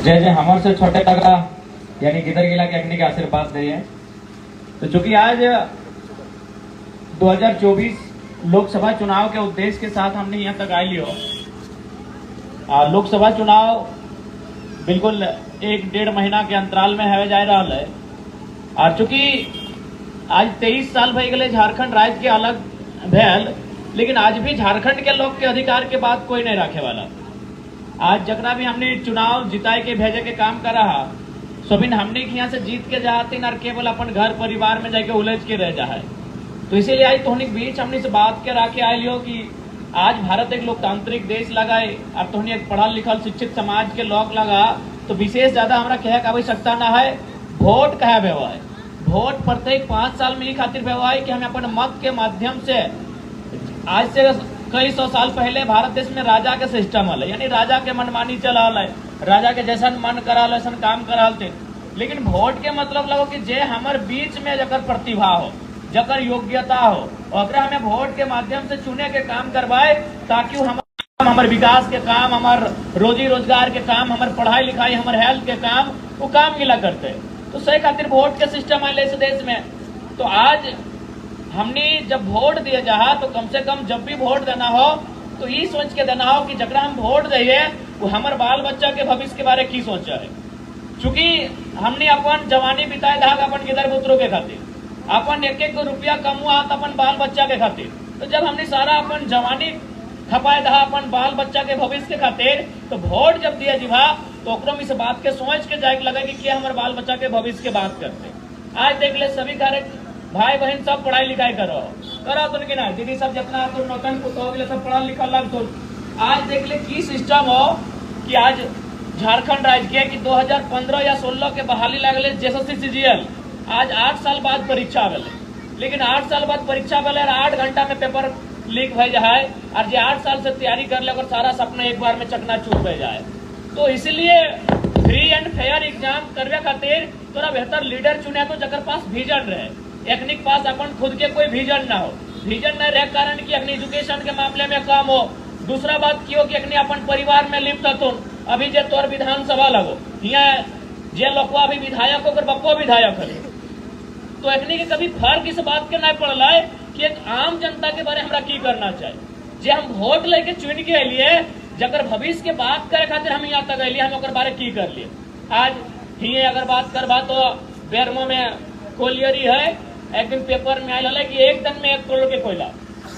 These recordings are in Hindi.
जय जय हमर से छोटे तगड़ा यानी गिदर गिला के अग्नि के आशीर्वाद दे। तो चूंकि आज 2024 लोकसभा चुनाव के उद्देश्य के साथ हमने यहाँ तक आई लियो। लोकसभा चुनाव बिल्कुल 1-1.5 महीना के अंतराल में है जा रहा है। और चूंकि आज 23 साल भई गए झारखंड राज्य के अलग भेल, लेकिन आज भी झारखंड के लोग के अधिकार के बात कोई नहीं रखे वाला। आज जकरा भी हमने चुनाव जिताए के भेजे के काम कर रहा, सभी हमने यहाँ से जीत के जाते और केवल अपन घर परिवार में जाके उलझ के रह जाए। तो इसीलिए आज तोहनी बीच हमने से बात के रखे आये लियो कि आज भारत एक लोकतांत्रिक देश लगाए और तोहनी एक पढ़ल लिखल शिक्षित समाज के लोग लगा। तो विशेष ज्यादा हमारा कहे का आवश्यकता ना है। वोट कहे भेवा है, वोट प्रत्येक 5 साल में ही खातिर भेवा है कि हम अपन मत के माध्यम से, आज से कई 100 साल पहले भारत देश में राजा के सिस्टम है, यानी राजा के मनमानी चला है, राजा के जैसा मन करा वैसा काम करा थे। लेकिन वोट के मतलब लगो कि जे हमारे बीच में जकर प्रतिभा हो, जकर योग्यता हो, और हमें वोट के माध्यम से चुने के काम करवाए, ताकि हमारे विकास के काम, हमारे रोजी रोजगार के काम, हमारे पढ़ाई लिखाई, हमारे हेल्थ के काम, वो काम मिला करते। तो सही खातिर वोट के सिस्टम आए इस देश में। तो आज हमने जब वोट दिए जहा, तो कम से कम जब भी वोट देना हो तो ये सोच के देना हो कि जकरा हम वोट दिए वो हमारे बाल बच्चा के भविष्य के बारे की सोचा है। चूंकि हमने अपन जवानी बिताए था अपन गिदर पुत्रों के खातिर, अपन एक रुपया कमुआ अपन बाल बच्चा के खातिर। तो जब हमने सारा अपन जवानी खपाए था अपन बाल बच्चा के भविष्य के खातिर, तो वोट जब दिया जीवा तो ओकरो इस बात के सोच के जाए लगे कि हमारे बाल बच्चा के भविष्य के बात करते। आज देख ले सभी कार्य भाई बहन सब पढ़ाई लिखाई करो तो ना, दीदी सब जितना तो नौकन पुतौह सब पढ़ा लिखा लग। तो आज देख ले की सिस्टम हो कि आज झारखंड राज्य के कि 2015 या 16 के बहाली लगले जेएसएससी सीजीएल, आज 8 साल बाद परीक्षा भेले। लेकिन 8 साल बाद परीक्षा भेले और 8 घंटा में पेपर लीक हो जाए, और जो 8 साल से तैयारी कर ले सारा सपना एक बार में चकनाचूर हो जाए। तो इसलिए फ्री एंड फेयर एग्जाम करवे खातिर थोड़ा बेहतर लीडर चुने तो जकर पास विजन रहे। एक पास अपन खुद के कोई विजन ना हो, विजन न रहे कारण की अपनी एजुकेशन के मामले में कम हो। दूसरा बात की हो कि अपन परिवार में लिप्त हो। अभी जे तोर विधानसभा लगो यहाँ जे लोग अभी विधायक होकर बप्पो विधायक है, तो एकनी के कभी फर्क इस बात के नहीं पड़ला है कि एक आम जनता के बारे हमरा की करना चाहिए। जे हम वोट लेके चुन के लिए जकर भविष्य के बात करे खातिर हम यहाँ तक अलिए, हम ओकर बारे की कर लिए। आज ही अगर बात करबा तो बेरमो में कोलियरी है, एक दिन पेपर में आयल है कि एक दिन में 1 करोड़ के कोयला।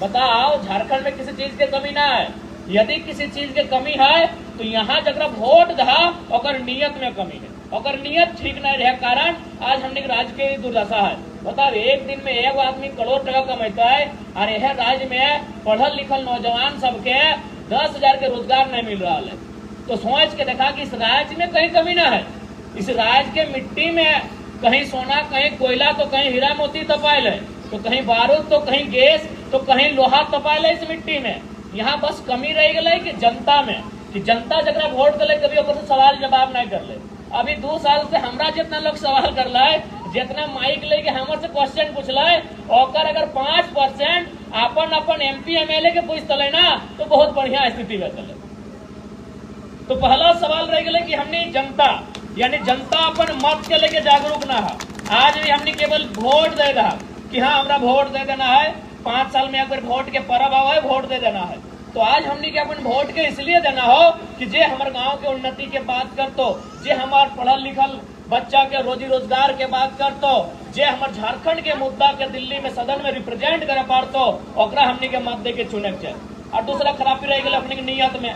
बताओ झारखंड में किसी चीज के कमी ना है। यदि किसी चीज के कमी है तो यहाँ जरा वोट दहा और नियत में कमी है, और नियत ठीक नहीं रहे कारण आज हमने राज्य के दुर्दशा है। बताओ एक दिन में एक आदमी करोड़ टका कमाता है और यह राज्य में पढ़ल लिखल नौजवान सबके 10,000 के रोजगार नहीं मिल रहा है। तो सोच के देखा कि इस राज्य में कहीं कमी ना है। इस राज्य के मिट्टी में कहीं सोना, कहीं कोयला, तो कहीं हीरा मोती तपायल है, तो कहीं बारूद, तो कहीं गैस, तो कहीं लोहा तपायल है इस मिट्टी में। यहाँ बस कमी रह गई कि जनता में, कि जनता जरा वोट कर ले कभी ओकर से सवाल जवाब नहीं कर ले। अभी 2 साल से हमरा जितना लोग सवाल कर ला है, जितना माइक लेके हमर से क्वेश्चन पूछला है, और अगर 5% अपन MP MLA के पूछ तले ना तो बहुत बढ़िया स्थिति बतले। तो पहला सवाल रह गया कि हमने जनता यानी जनता अपन मत के लेके जागरूक ना है। आज भी हमने केवल वोट दे रहा कि हाँ हमरा वोट दे देना है, 5 साल में एक बार वोट के परब आवा है, वोट दे देना है। तो आज हमने के अपन वोट के इसलिए देना हो कि जे हमारे गांव के उन्नति के बात कर, तो जे हमारे पढ़ल लिखल बच्चा के रोजी रोजगार के बात कर, तो जे हमारे झारखंड के मुद्दा के दिल्ली में सदन में रिप्रेजेंट करे पार, तो ओकरा हमने के मत दे के चुने के चाहिए। और दूसरा खराबी रह गई अपने नियत में,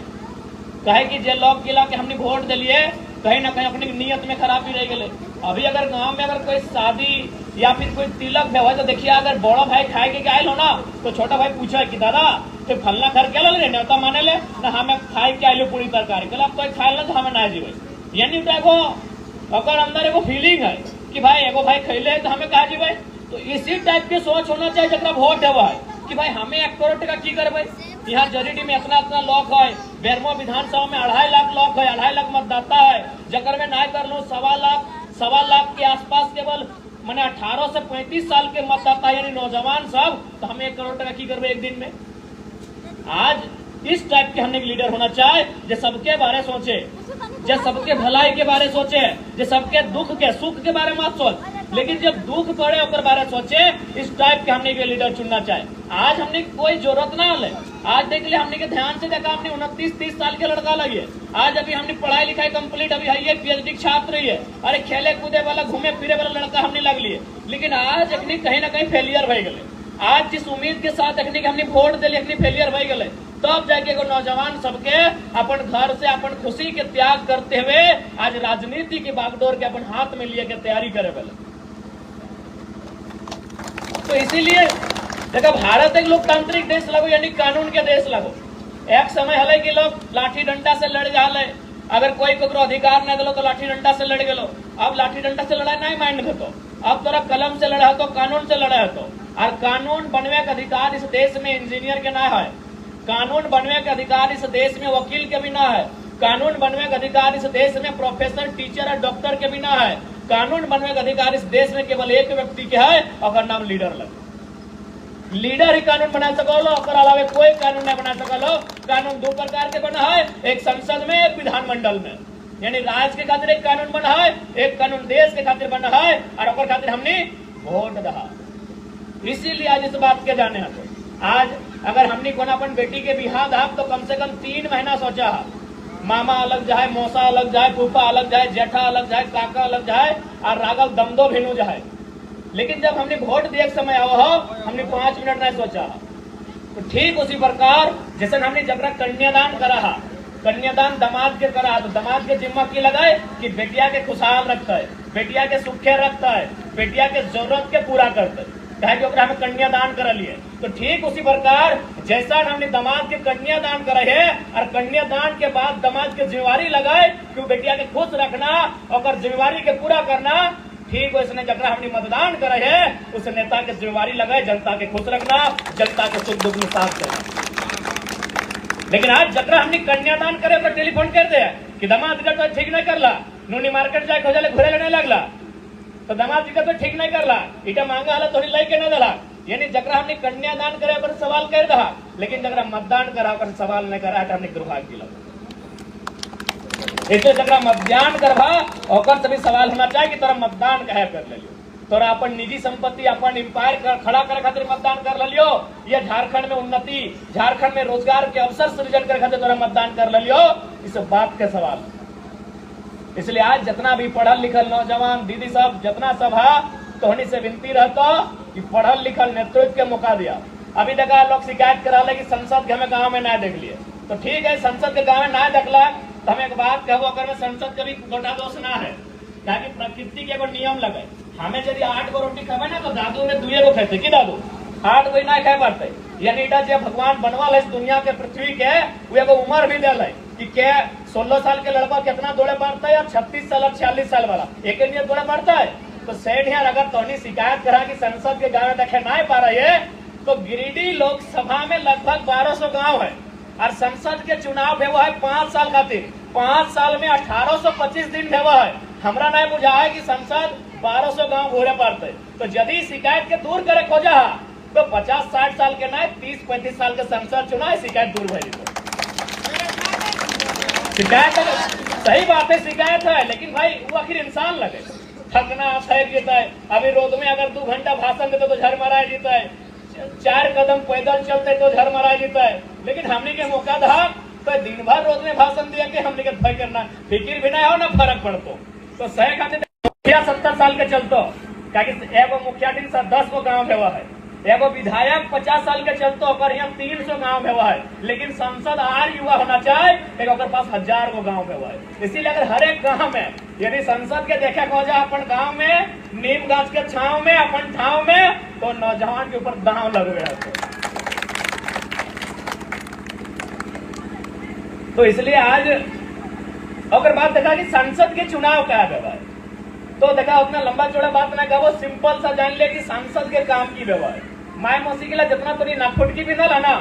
कहे कि जे लोग गिला के हमने वोट दिलिए, कहीं ना कहीं अपनी नियत में खराबी रह गई। अभी अगर गांव में अगर कोई शादी या फिर कोई तिलक है तो देखिए, अगर बड़ा भाई खाए के आयल हो ना, तो छोटा भाई पूछा कि दादा तो फलना घर के ले न्योता माने ले ना, हमें खाए के आये पूरी तरकारी कल अब तो खाए तो हमें ना जीवे। यानी एगो अगर अंदर एगो फीलिंग है कि भाई एगो भाई खैले तो हमें कहा जीवे। तो इसी टाइप के सोच होना चाहिए जरा वोट है कि भाई हमें 1 करोड़ टका की करबे। यहाँ जरीडी में इतना लोग है, बेरमो विधानसभा में 2.5 लाख लोग है, 2.5 लाख मतदाता है, जकर में ना कर लो 1.25 लाख के आसपास केवल मैंने 18 से 35 साल के मतदाता यानी नौजवान सब। तो हमें 1 करोड़ टका की करबे एक दिन में। आज इस टाइप के हमने लीडर होना चाहे जो सबके बारे सोचे। जो सबके भलाई के बारे सोचे, जो सबके दुख के सुख के बारे में मत सोच, लेकिन जब दुख पड़े ओकर बारे सोचे, इस टाइप के हमने के लीडर चुनना चाहे। आज हमने कोई जरूरत ना है। आज देख लिया हमने के ध्यान से देखा, हमने 29-30 साल के लड़का लगे, आज अभी हमने पढ़ाई लिखाई कंप्लीट अभी है, PhD छात्र ही है, अरे खेले कूदे वाला घूमे फिरे वाला लड़का हमने लग लिए, लेकिन आज अखनी कहीं ना कहीं फेलियर भय गए। आज जिस उम्मीद के साथ अखनी हमने वोट दिली अखनी फेलियर भय गए, तब जाके एगो नौजवान सबके अपन घर से अपन खुशी के त्याग करते हुए आज राजनीति के बागडोर के अपन हाथ में लिए के तैयारी करे वाले। तो इसीलिए देखो भारत एक लोकतांत्रिक देश लगो, यानी कानून के देश लगो। एक समय हले कि लोग लाठी डंडा से लड़ जाले, अगर कोई को अधिकार नहीं दिलो तो लाठी डंडा से लड़ गेलो। अब लाठी डंडा से लड़ाई नहीं माइंड देतो, अब तोरा कलम से लड़ा तो कानून से लड़ा तो। और कानून बनवे के अधिकार इस देश में इंजीनियर के ना है, कानून बनवे के अधिकार इस देश में वकील के भी ना है, कानून बनवे के अधिकार इस देश में प्रोफेसर टीचर और डॉक्टर के भी ना है। कानून बनवे के अधिकार इस देश में केवल एक व्यक्ति के है, और नाम लीडर लगे। लीडर ही कानून बना सको, और अलावे कोई कानून नहीं बना सको। कानून दो प्रकार के बना है, एक संसद में, एक विधानमंडल में। यानी राज्य के खातिर एक कानून बना है, एक कानून देश के खातिर बना है, और ओकर खातिर हमने वोट दहा। इसीलिए आज इस बात के जाने हैं। आज अगर हमने कोना अपन बेटी के बिहार दहा तो कम से कम 3 महीना सोचा है, मामा अलग जाए, मौसा अलग जाए, फूफा अलग जाए, जेठा अलग जाए, काका अलग जाए, और राघव दमदो भिनू जाए। लेकिन जब हमने वोट दिए समय आओ हमने 5 मिनट नहीं सोचा। तो ठीक उसी प्रकार जैसे हमने जबरा कन्यादान करा है, कन्यादान दामाद के करा, तो दामाद के जिम्मा की लगाए कि बेटिया के खुशहाल रखता है, बेटिया के सुखे रखता है, बेटिया के जरूरत के पूरा करता है, कहे कि हमें कन्यादान कर लिए। तो ठीक उसी प्रकार जैसा हमने दामाद के कन्यादान करे है, और कन्यादान के बाद दामाद के जिम्मेवारी लगाए कि बेटिया के खुश रखना और जिम्मेवारी के पूरा करना, ठीक वैसे जगह हमने मतदान करे है, उस नेता के जिम्मेवारी लगाए जनता के खुश रखना, जनता के सुख दुख में साथ देना। लेकिन आज जगह हमने कन्यादान करे तो टेलीफोन कर दे कि दामाद जी तो ठीक नहीं करला, नूनी मार्केट जाए खोजले घुरे लेने लगला, तो दामाद जी का तो ठीक नहीं करला, इटा मांगा हला थोड़ी लाई के न दला। यानी जगह हमने कन्यादान करे पर सवाल कर दहा, लेकिन जगह मतदान करा कर सवाल नहीं करा है, हमने दुर्भाग्य किया। इसलिए जगह मतदान करवा और सभी सवाल होना चाहिए कि तोरा मतदान कहे कर ले लियो, तोरा अपन निजी संपत्ति अपन एम्पायर खड़ा करे खातिर मतदान कर ले लियो, या झारखंड में उन्नति, झारखंड में रोजगार के अवसर सृजन करे खातिर तोरा मतदान कर ले लियो, इस बात के सवाल। इसलिए आज जितना भी पढ़ल लिखल नौजवान दीदी सब जितना सभा तोहनी से विनती रहता कि पढ़ल लिखल नेतृत्व के मौका दिया। अभी देखा लोग शिकायत करा ले कि संसद के हमें गाँव में ना देख लिए, तो ठीक है संसद के गाँव में ना देखला तो हम एक बात कहबो अगर में संसद के भी गोटा दोष ना है, ताकि प्रकृति के एगो नियम लगे। हमें यदि 8 गो रोटी खावे ना तो दादू में 2 गो खाते कि दादू 8 गो ना खाए पड़ते। यानी जो भगवान बनवाल है दुनिया के पृथ्वी के वो एगो उम्र भी दिल है कि के 16 साल के लड़का कितना दौड़े पड़ता है, और 36 साल और 46 साल वाला एक लिए दौड़े पड़ता है। तो सेठ यार अगर तोहनी शिकायत करा कि संसद के गाँव में देखे ना पा रही है, तो गिरिडीह लोकसभा में लगभग 1200 गाँव है, और संसद के चुनाव भेवा है 5 साल खातिर, 5 साल में 1825 दिन भेवा है। हमरा नहीं बुझा है कि संसद 1200 गांव घोरे पड़ते। तो यदि शिकायत के दूर करे खोजा तो 50-60 साल के नहीं 30-35 साल के संसद चुना है, शिकायत दूर भरी। शिकायत सही बात है, शिकायत है, लेकिन भाई वो आखिर इंसान लगे, थकना थक जीता है। अभी रोड में अगर 2 घंटा भाषण देते तो झर मरा जीता है, 4 कदम पैदल चलते तो झर मरा जीता है। लेकिन हमने के मौका दहा तो दिन भर रोज में भाषण दिया कि हमने के भय करना फिक्र भी नहीं हो ना फर्क पड़तो। तो सह खातिर मुखिया 70 साल के चलतो, एगो मुखिया 10 गो गाँव भेवा है, एगो विधायक 50 साल के चलतो और यहाँ 300 गाँव भेवा है। लेकिन संसद आर युवा होना चाहिए, एक पास 1000 गो गाँव भेवा है। इसीलिए अगर हर एक गाँव में यदि संसद के देखे खोजा अपन गाँव में नीम गाछ के छाव में अपन ठाव में, तो नौजवान के ऊपर दाव लग रहे हैं। तो इसलिए आज अगर बात देखा कि संसद के चुनाव क्या है, तो देखा उतना लंबा चौड़ा बात ना कहो, सिंपल सा जान ले कि संसद के काम की व्यवहार है। माय मौसी के लिए जितना तो नागफुटकी भी ना लाना,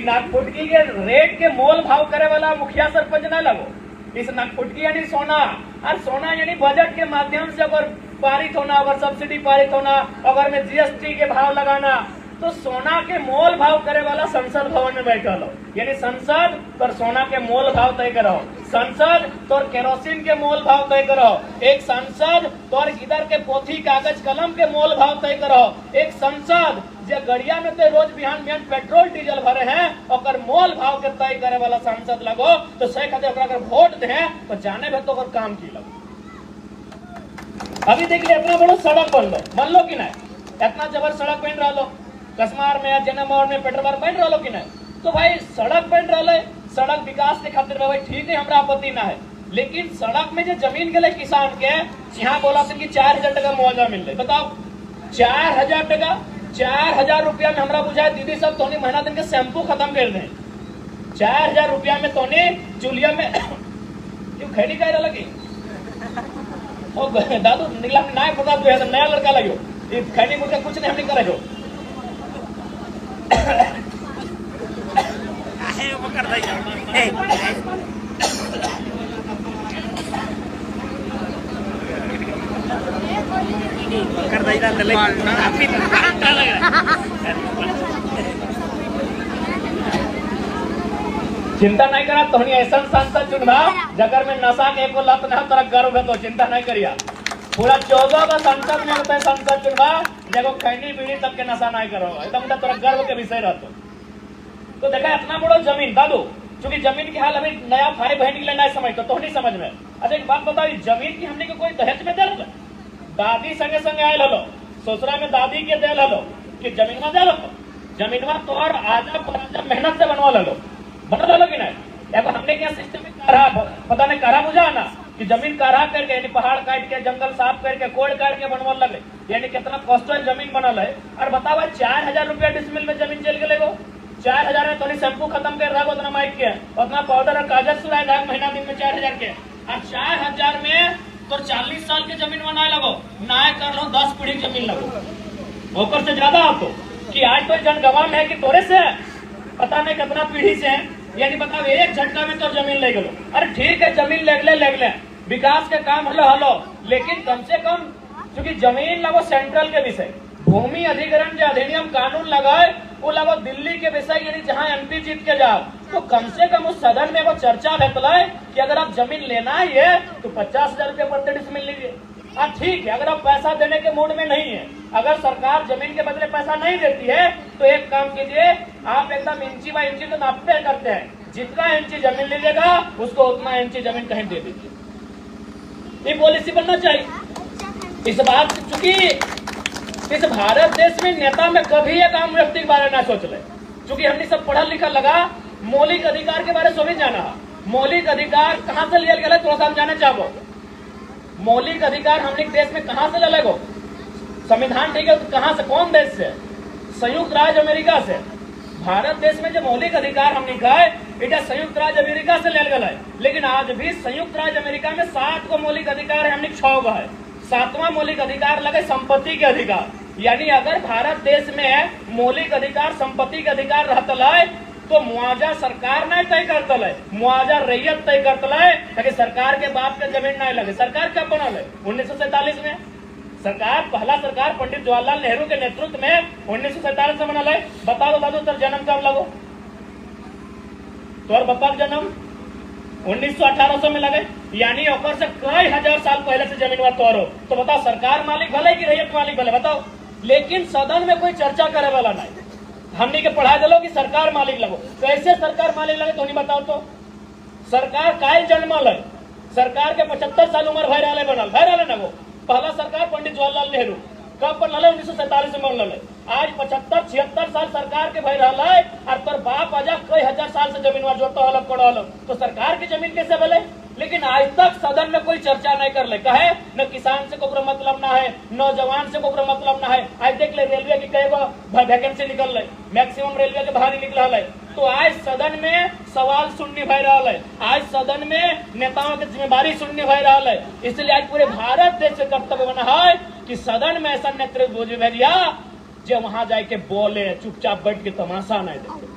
नागफुटकी के रेट के मोल भाव करे वाला मुखिया सरपंच ना लगो। इस नागफुटकी यानी सोना, और सोना यानी बजट के माध्यम से अगर पारित होना, अगर सब्सिडी पारित होना, अगर में GST के भाव लगाना, तो सोना के मोल भाव करे वाला संसद भवन में बैठल हो। यानी संसद पर सोना के मोल भाव तय करो, संसद तोर केरोसिन के मोल भाव तय करो, एक संसद तोर इधर के पोथी कागज कलम के मोल भाव तय करो, एक संसद जे गड़िया में ते रोज बिहान बिहान पेट्रोल डीजल भरे हैं और मोल भाव के तय करे वाला सांसद लगो तो सही कहते अगर वोट दे तो जाने भी तो काम की लगो। अभी देख ले इतना बड़ा सड़क बन लो, मान लो कि नहीं, इतना जबर सड़क बन रहा लो, कसमार में जनमौर में पेट्रोल बन रहा लो कि नहीं, तो भाई सड़क बन रहा है, सड़क विकास के खातिर भाई ठीक है, हमरा आपत्ति ना है, लेकिन सड़क में जो जमीन के लिए किसान के यहाँ बोला कि 4,000 टका मुआवजा मिल रहा है, बताओ 4,000 टका, 4,000 रुपया में हमरा बुझाए दीदी सब तोने महीना दिन के शैम्पू खत्म कर दे, 4,000 रुपया में तोने चूल्हा में क्यों खैनी कह रहा लगी दादू निकला ना पता तो नया लड़का लगे खैनी मुझे कुछ नहीं हमने करे चिंता नहीं करा तो ऐसा सांसद चुनवा जगर में नशा के एको लत ना तोरा गर्व है तो चिंता नहीं करिया, पूरा 14 का संसद में होता है संसद चुनवा जगह खैनी पीढ़ी तक के नशा नहीं करो, एकदम तोरा गर्व के विषय रहता। तो देखा इतना बड़ा जमीन दादू, चूंकि जमीन की हाल अभी नया भाई बहन के लिए नहीं समझ तो नहीं समझ में। अच्छा एक बात बताओ, जमीन की हमने कोई दहेज में दे दादी संगे संगे आयल हलो, ससुरा में दादी के दिल हलो कि जमीन में दे जमीन में तोहर आजा मेहनत से बनवा लो, बना लो कि नहीं। एगो हमने क्या सिस्टम में करा पता नहीं करा बुझा ना कि जमीन करा करके यानी पहाड़ काट के जंगल साफ करके कोड़ काट के बनवा लगे, यानी कितना कॉस्टल जमीन बनल है। और बताओ 4,000 रुपया डिसमिल में जमीन चल गए, 4,000 में तो शैम्पू खत्म कर रहा उतना माइक के उतना पाउडर और कागज सुराय रहा महीना दिन में 4,000 के, और 4,000 में तो 40 साल के जमीन बनाए लगो ना कर लो 10 पीढ़ी जमीन लगो ओकर से ज्यादा हो तो कि आज तो जनगवान है कि तोरे से पता नहीं कितना पीढ़ी से है, यानी बताओ एक झटका में तो जमीन ले गलो। अरे ठीक है जमीन ले विकास के काम हलो, लेकिन कम से कम क्योंकि जमीन लगो सेंट्रल के विषय, भूमि अधिग्रहण जो अधिनियम कानून लगाए वो लगो दिल्ली के विषय, यानी जहाँ MP जीत के जाओ तो कम से कम उस सदन में वो चर्चा भेतलाए कि अगर आप जमीन लेना ही है तो 50,000 रुपये प्रति डिसमिल लीजिए। हाँ ठीक है, अगर आप पैसा देने के मूड में नहीं है, अगर सरकार जमीन के बदले पैसा नहीं देती है तो एक काम कीजिए, आप एकदम इंची बाय इंची तो नापते करते हैं, जितना इंची जमीन लीजिएगा उसको उतना इंची जमीन कहीं दे दीजिए। ये पॉलिसी बनना चाहिए। इस बात चूंकि इस भारत देश में नेता में कभी एक आम व्यक्ति के बारे में ना सोच ले, चूंकि हमने सब पढ़ा लिखा लगा, मौलिक अधिकार के बारे में सभी जाना। मौलिक अधिकार कहाँ से लिया गया थोड़ा सा हम जाना चाहो, मौलिक अधिकार हमने देश में कहाँ से ले लगो, संविधान ठीक है तो कहाँ से, कौन देश से, संयुक्त राज्य अमेरिका से। भारत देश में जो मौलिक अधिकार हमने कहा है इटा संयुक्त राज्य अमेरिका से ले गया है, लेकिन आज भी संयुक्त राज्य अमेरिका में 7 को मौलिक अधिकार है, हमने 6 गो है। 7वां मौलिक अधिकार लगे संपत्ति के अधिकार, यानी अगर भारत देश में मौलिक अधिकार संपत्ति के अधिकार रहता है तो मुआवजा सरकार नहीं तय करता है, मुआवजा रैयत तय करता है, ताकि सरकार के बाप के जमीन नहीं लगे। सरकार कब बनल है? 1947 में सरकार, पहला सरकार पंडित जवाहरलाल नेहरू के नेतृत्व में 1947 में बनल है। बता दो दादू तर जन्म कब लगो, तोर बप्पा का जन्म 1918 में लगे, यानी ओकर से कई हजार साल पहले से जमीन में तोरो। तो बताओ सरकार मालिक भले कि रैयत मालिक भले, बताओ। लेकिन सदन में कोई चर्चा करे वाला नहीं, हमने के पढ़ा दिलो कि सरकार मालिक लगो। कैसे सरकार मालिक लगे तो नहीं बताओ तो। सरकार काय जन्मल है, सरकार के 75 साल उम्र भय रहा बनल, भय रहा ना वो। पहला सरकार पंडित जवाहरलाल नेहरू कब बनल है? 1947 में बनल है। आज 75-76 साल सरकार के भय रहा है, और तोर बाप आजा कई हजार साल से जमीन जोड़ता अलग पड़ा अलग, तो सरकार की जमीन कैसे भले? लेकिन आज तक सदन में कोई चर्चा नहीं कर ले, कहे न किसान से कोई मतलब ना है, नौजवान से कोई मतलब ना है। आज देख ले रेलवे की कई वैकेंसी निकल रही, मैक्सिमम रेलवे के बाहर निकल रहा है। तो आज सदन में सवाल सुनने भय रहा है, आज सदन में नेताओं की जिम्मेदारी सुनने भय रहा है। इसलिए आज पूरे भारत देश से कर्तव्य बना है कि सदन में ऐसा नेतृत्व भेजिया जो वहां जाके बोले, चुपचाप बैठ के तमाशा नहीं देते।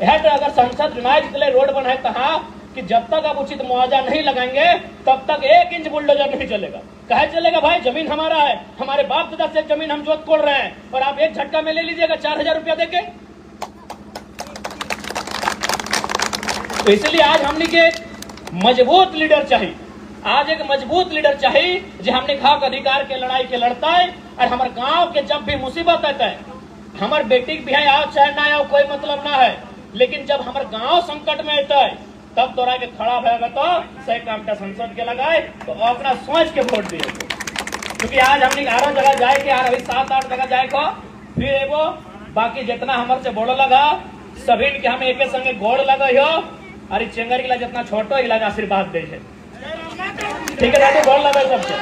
तो अगर संसद चुनाव के लिए रोड बनाए कहा कि जब तक आप उचित मुआवजा नहीं लगाएंगे तब तक 1 इंच बुलडोजर नहीं चलेगा। कहे चलेगा भाई जमीन हमारा है, हमारे बाप दादा से जमीन हम जोत कोड़ रहे हैं, और आप एक झटका में ले लीजिएगा 4,000 रुपया देके। तो इसलिए आज हमने के मजबूत लीडर चाहिए। आज एक मजबूत लीडर चाहिए जो हमने हक अधिकार के लड़ाई के लड़ता है। और हमारे गांव के जब भी मुसीबत आता है, हमारे बेटी के बिहार आओ चाहे ना आओ कोई मतलब ना है, लेकिन जब हमारे गांव संकट में आता है तब तोरा के खड़ा भएगा तो सही काम का संसद के लगाए तो अपना सोच के वोट दिए। क्योंकि आज हमने 11 जगह जाए के, अभी 7-8 जगह जाए को, फिर एगो बाकी जितना हमारे से बोलो लगा सभी के हम एक संगे गोड़ लगा हो। अरे चेंगर जितना छोटो इलाज आशीर्वाद दे। ठीक है, गोड़ लगा सबसे।